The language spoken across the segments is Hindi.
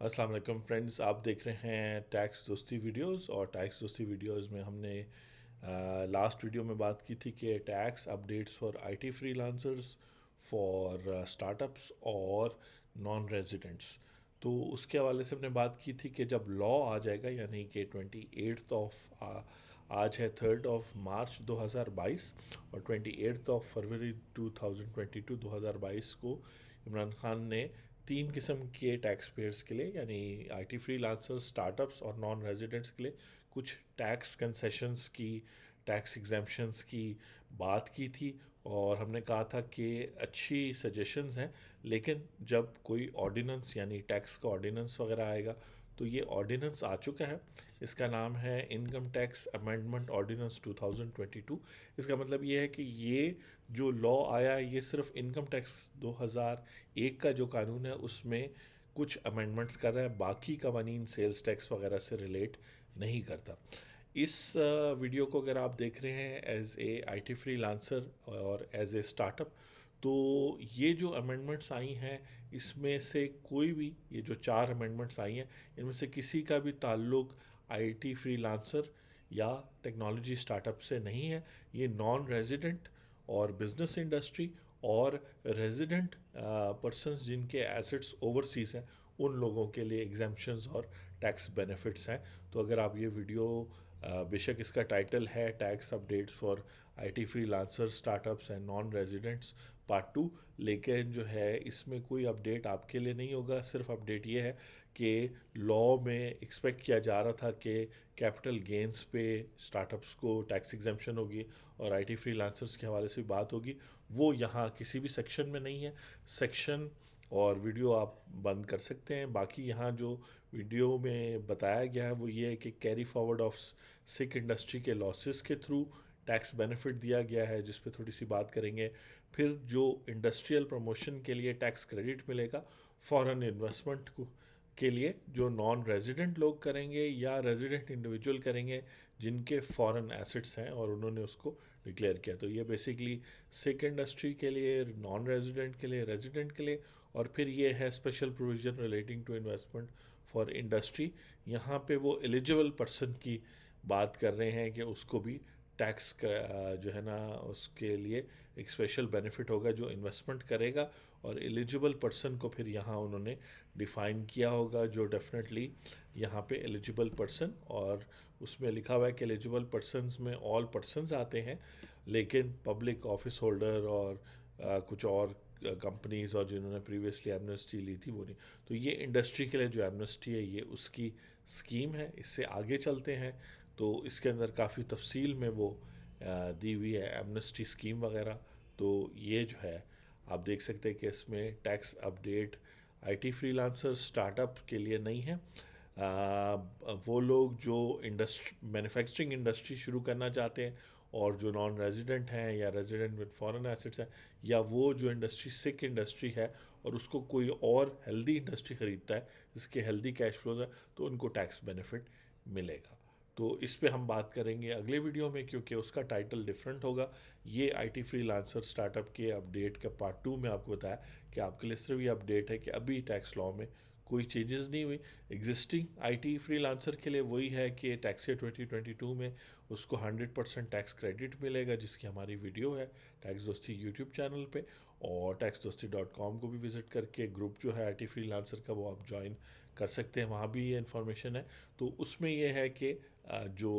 अस्सलाम वालेकुम फ्रेंड्स, आप देख रहे हैं टैक्स दोस्ती वीडियोस। और टैक्स दोस्ती वीडियोस में हमने लास्ट वीडियो में बात की थी कि tax updates for IT freelancers, for startups और नॉन रेजिडेंट्स। तो उसके हवाले से हमने बात की थी कि जब लॉ आ जाएगा, यानी कि आज है 3 मार्च 2022, और 28 फरवरी 2022 को इमरान खान ने 3 किस्म के टैक्स पेयर्स के लिए, यानी आईटी फ्रीलांसर्स, स्टार्टअप्स और नॉन रेजिडेंट्स के लिए कुछ टैक्स कंसेशंस की, टैक्स एग्जेम्पशंस की बात की थी। और हमने कहा था कि अच्छी सजेशंस हैं, लेकिन जब कोई ऑर्डिनेंस यानी टैक्स का ऑर्डिनेंस वगैरह आएगा, तो ये ऑर्डिनेंस आ चुका है। इसका नाम है इनकम टैक्स अमेंडमेंट ऑर्डिनेंस 2022। इसका मतलब ये है कि ये जो लॉ आया है, ये सिर्फ इनकम टैक्स 2001 का जो कानून है उसमें कुछ अमेंडमेंट्स कर रहा है, बाकी कवानीन सेल्स टैक्स वगैरह से रिलेट नहीं करता। इस वीडियो को अगर आप देख रहे हैं एज ए आईटी फ्रीलांसर और एज ए स्टार्टअप, तो ये जो अमेंडमेंट्स आई हैं, इसमें से कोई भी, ये जो 4 अमेंडमेंट्स आई हैं, इनमें से किसी का भी ताल्लुक आईटी फ्रीलांसर या टेक्नोलॉजी स्टार्टअप से नहीं है। ये नॉन रेजिडेंट और बिजनेस इंडस्ट्री और रेजिडेंट पर्सनस जिनके एसेट्स ओवरसीज़ हैं, उन लोगों के लिए एग्जाम्पशंस और टैक्स बेनिफिट्स हैं। तो अगर आप ये वीडियो, बेशक इसका टाइटल है tax updates for IT freelancer, startups and non residents part 2, लेकिन जो है इसमें कोई अपडेट आपके लिए नहीं होगा। सिर्फ अपडेट ये है कि लॉ में एक्सपेक्ट किया जा रहा था कि कैपिटल गेंस पे स्टार्टअप्स को टैक्स एग्जेम्पशन होगी और आईटी फ्रीलांसर्स के हवाले से भी बात होगी, वो यहाँ किसी भी सेक्शन में नहीं है। सेक्शन और वीडियो आप बंद कर सकते हैं। बाकी यहाँ जो वीडियो में बताया गया है वो ये है कि carry forward of sick industry के लॉसेस के थ्रू टैक्स बेनिफिट दिया गया है, जिस पे थोड़ी सी बात करेंगे। फिर जो इंडस्ट्रियल प्रमोशन के लिए टैक्स क्रेडिट मिलेगा फॉरेन इन्वेस्टमेंट को के लिए, जो नॉन रेजिडेंट लोग करेंगे या रेजिडेंट इंडिविजुअल करेंगे जिनके फॉरेन एसेट्स हैं और उन्होंने उसको डिक्लेयर किया। तो ये बेसिकली सिक इंडस्ट्री के लिए, नॉन रेजिडेंट के लिए, रेजिडेंट के लिए। और फिर ये है special provision relating to investment for industry. यहाँ पे वो एलिजिबल पर्सन की बात कर रहे हैं कि उसको भी टैक्स जो है ना, उसके लिए एक स्पेशल बेनिफिट होगा जो इन्वेस्टमेंट करेगा। और एलिजिबल पर्सन को फिर यहाँ उन्होंने डिफ़ाइन किया होगा, जो डेफिनेटली यहाँ पे एलिजिबल पर्सन, और उसमें लिखा हुआ है कि एलिजिबल पर्सनस में ऑल पर्सनस आते हैं, लेकिन पब्लिक ऑफिस होल्डर और कुछ और कंपनीज और जिन्होंने प्रीवियसली एमनेस्टी ली थी वो नहीं। तो ये इंडस्ट्री के लिए जो एमनेस्टी है, ये उसकी स्कीम है। इससे आगे चलते हैं तो इसके अंदर काफ़ी तफसील में वो दी हुई है एमनेस्टी स्कीम वगैरह। तो ये जो है, आप देख सकते हैं कि इसमें tax update IT freelancer startup के लिए नहीं है। वो लोग जो मैन्युफैक्चरिंग इंडस्ट्री शुरू करना चाहते हैं और जो नॉन रेजिडेंट हैं या रेजिडेंट विद फॉरेन एसेट्स हैं, या वो जो इंडस्ट्री सिक इंडस्ट्री है और उसको कोई और हेल्दी इंडस्ट्री ख़रीदता है जिसके हेल्दी कैश फ्लोज है, तो उनको टैक्स बेनिफिट मिलेगा। तो इस पे हम बात करेंगे अगले वीडियो में, क्योंकि उसका टाइटल डिफरेंट होगा। ये आईटी फ्रीलांसर स्टार्टअप के अपडेट का पार्ट 2 में आपको बताया कि आपके लिए सिर्फ ये अपडेट है कि अभी टैक्स लॉ में कोई चेंजेस नहीं हुई। एग्जिस्टिंग आईटी फ्रीलांसर के लिए वही है कि टैक्स ईयर 2022 में उसको 100% टैक्स क्रेडिट मिलेगा, जिसकी हमारी वीडियो है टैक्स दोस्ती यूट्यूब चैनल पे। और taxdosti.com को भी विज़िट करके ग्रुप जो है आईटी फ्रीलांसर का, वो आप ज्वाइन कर सकते हैं, वहाँ भी ये इन्फॉर्मेशन है। तो उसमें ये है कि जो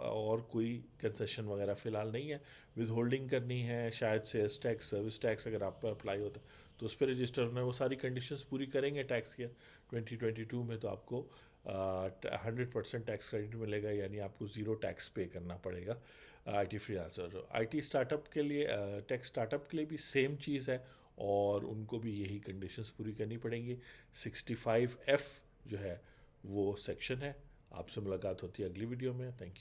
और कोई कंसेशन वगैरह फ़िलहाल नहीं है। विद होल्डिंग करनी है शायद, सेल्स टैक्स, सर्विस टैक्स अगर आप पर अप्लाई होता तो उस पर रजिस्टर होना है। वो सारी कंडीशंस पूरी करेंगे टैक्स ईयर 2022 में, तो आपको 100% टैक्स क्रेडिट मिलेगा, यानी आपको ज़ीरो टैक्स पे करना पड़ेगा। आईटी फ्रीलांसर, आईटी स्टार्टअप के लिए, टेक स्टार्टअप के लिए भी सेम चीज़ है, और उनको भी यही कंडीशंस पूरी करनी पड़ेंगी। 65F जो है वो सेक्शन है। आपसे मुलाकात होती है अगली वीडियो में। Thank you.